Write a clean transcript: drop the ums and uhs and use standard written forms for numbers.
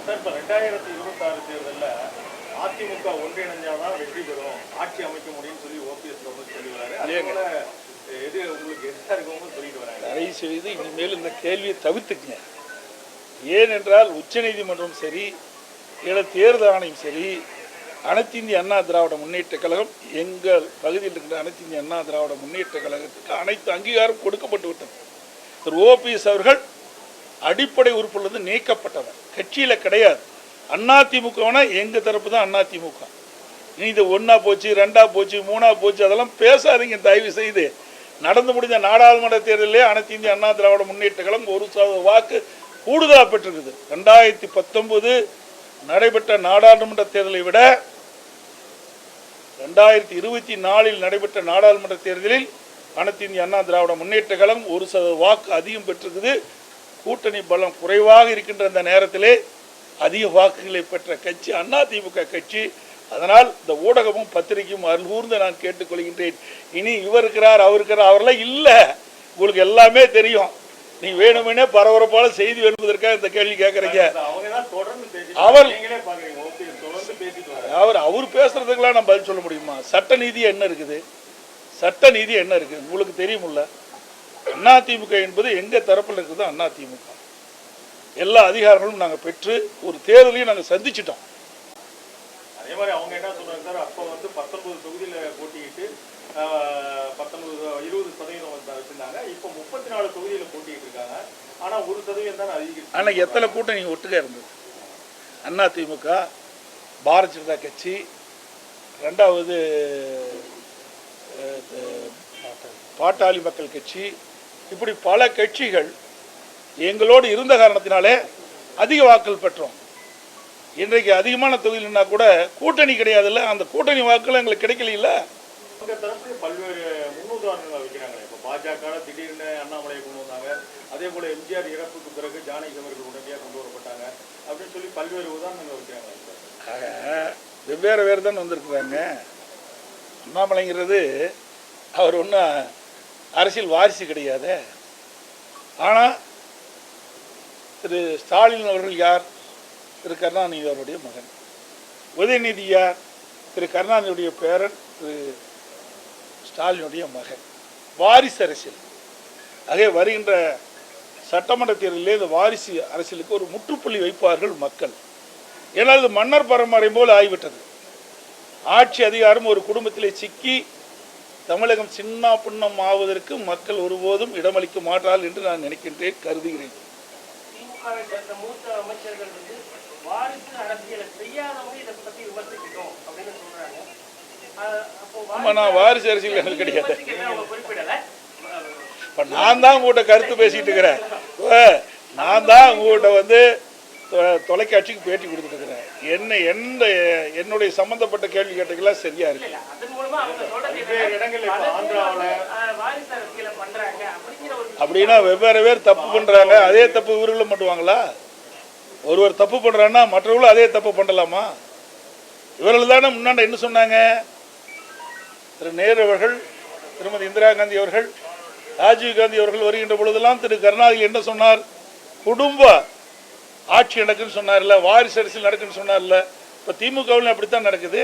Sir, இப்போ 2026 தேர்தலில் அதிமுக ஒன்றிணைஞ்சாதான் வெற்றி பெறும், ஆட்சி அமைக்க முடியும்னு சொல்லி ஓபிஎஸ் வந்து சொல்லி வராரு. அதேபோல எது உங்களுக்கு எதிராக இருக்கவங்க சொல்லிட்டு வராங்க. தயவு செய்து இனிமேல் இந்த கேள்வியை தவிர்த்துக்குங்க. ஏனென்றால் உச்சநீதிமன்றம் சரி, தேர்தல் ஆணையம் சரி, அனைத்து இந்திய அண்ணா திராவிட முன்னேற்ற கழகம், எங்கள் பகுதியில் இருக்கிற அனைத்து இந்திய அண்ணா திராவிட முன்னேற்ற கழகத்துக்கு அனைத்து அங்கீகாரம் கொடுக்கப்பட்டு விட்டது. திரு ஓபிஎஸ் அவர்கள் அடிப்படை உறுப்பிலிருந்து நீக்கப்பட்டவர், கட்சியில் கிடையாது. அதிமுகனா எங்கள் தரப்பு தான் அதிமுக. நீ இது 1 போச்சு 2 போச்சு 3 போச்சு அதெல்லாம் பேசாதீங்க தயவு செய்து. நடந்து முடிந்த நாடாளுமன்ற தேர்தலிலே அனைத்து இந்திய அண்ணா திராவிட முன்னேற்ற கழகம் 1% வாக்கு கூடுதலாக பெற்றிருக்குது. 2019 நடைபெற்ற நாடாளுமன்ற தேர்தலை விட 2024 நடைபெற்ற நாடாளுமன்ற தேர்தலில் அனைத்து இந்திய அண்ணா திராவிட முன்னேற்ற கழகம் 1% வாக்கு அதிகம் பெற்றிருக்குது. கூட்டணி பலம் குறைவாக இருக்கின்ற அந்த நேரத்திலே அதிக வாக்குகளை பெற்ற கட்சி அதிமுக கட்சி. அதனால் இந்த ஊடகமும் பத்திரிகையும் அருள்கூர்ந்து நான் கேட்டுக்கொள்கின்றேன். இனி இவர் இருக்கிறார் அவர் இருக்கிறார் அவரெல்லாம் இல்லை, உங்களுக்கு எல்லாமே தெரியும். நீ வேணுமெனே பரபரப்பான செய்தி வருவதற்காக இந்த கேள்வி கேட்குறீங்க. அவர் பேசுறதுக்கெல்லாம் நம்ம பதில் சொல்ல முடியுமா? சட்ட நீதி என்ன இருக்குது? சட்ட நீதி என்ன இருக்குது உங்களுக்கு தெரியுமில்ல? அதிமுக என்பது எங்க தரப்பில் இருக்குது. அதிமுக எல்லா அதிகாரங்களும் நாங்கள் பெற்று ஒரு தேர்தலையும் நாங்கள் சந்திச்சிட்டோம். அதே மாதிரி அவங்க என்ன சொல்றாங்க சார், அப்போ வந்து 19 தொகுதியில் போட்டியிட்டு 20% வச்சிருந்தாங்க, இப்போ 34 தொகுதியில் போட்டிட்டு இருக்காங்க. ஆனால் 1% தான் அதிகம். ஆனால் எத்தனை கூட்டம் நீங்கள் ஒட்டுக்க இருந்தது? அதிமுக, பாரதிய ஜனதா கட்சி, 2வது பாட்டாளி மக்கள் கட்சி, இப்படி பல கட்சிகள் எங்களோடு இருந்த காரணத்தினாலே அதிக வாக்குகள் பெற்றோம். இன்றைக்கு அதிகமான தொகுதியில்னா கூட கூட்டணி கிடையாதுல்ல, அந்த கூட்டணி வாக்குகள் எங்களுக்கு கிடைக்கல. உங்கள் தரப்பு பல்வேறு முன்னுதாரணங்கள் வைக்கிறாங்க. இப்போ பாஜக திடீர்னு அண்ணாமலையை கொண்டு வந்தாங்க, அதே போல் எம்ஜிஆர் இறப்புக்கு பிறகு ஜானகி அவர்கள் உடனடியாக கொண்டு வரப்பட்டாங்க அப்படின்னு சொல்லி பல்வேறு உதாரணங்கள் வைக்கிறாங்க. ஆக வேறு தான் வந்திருக்கிறாங்க. அண்ணாமலைங்கிறது அவர் ஒன்றும் அரசியல் வாரிசு கிடையாது. ஆனால் திரு ஸ்டாலின் அவர்கள் யார்? திரு கருணாநிதி அவருடைய மகன். உதயநிதி யார்? திரு கருணாநிதியுடைய பேரன், திரு ஸ்டாலினுடைய மகன். வாரிசு அரசியல். ஆகவே வருகின்ற சட்டமன்ற தேர்தலிலே இந்த வாரிசு அரசியலுக்கு ஒரு முற்றுப்புள்ளி வைப்பார்கள் மக்கள். ஏன்னால் இது மன்னர் பரம்பரை போல் ஆகிவிட்டது. ஆட்சி அதிகாரம் ஒரு குடும்பத்திலே சிக்கி தமிழகம் சின்ன பின்னம் ஆவதற்கு மக்கள் ஒருபோதும் இடமளிக்க மாட்டார்கள் என்று நான் நினைக்கின்றேன், கருதுகிறேன். நான் வாரிசு அரசியல் எனக்கு கிடையாது. இப்ப நான் தான் உங்கள்கிட்ட கருத்து பேசிட்டு இருக்கிறேன். நான் தான் உங்கள்கிட்ட வந்து தொலைக்காட்சிக்கு பேட்டி கொடுத்துட்டு இருக்கிறேன். என்னுடைய சம்பந்தப்பட்ட கேள்வி கேட்டதுக்கெல்லாம் சரியா இருக்கு. அப்படின்னா வெவ்வேறு பேர் தப்பு பண்றாங்க, அதே தப்பு இவர்களும் பண்ணுவாங்களா? ஒருவர் தப்பு பண்றான்னா மற்றவர்களும் அதே தப்பு பண்ணலாமா? இவர்கள் தானே முன்னாடி என்ன சொன்னாங்க? திரு நேரு அவர்கள், திருமதி இந்திரா காந்தி அவர்கள், ராஜீவ் காந்தி அவர்கள் வருகின்ற பொழுதெல்லாம் திரு கருணாநிதி என்ன சொன்னார்? குடும்ப ஆட்சி நடக்குன்னு சொன்னார்ல, வாரிசு அரசியல் நடக்குன்னு சொன்னார்ல. இப்போ திமுகவில் அப்படித்தான் நடக்குது.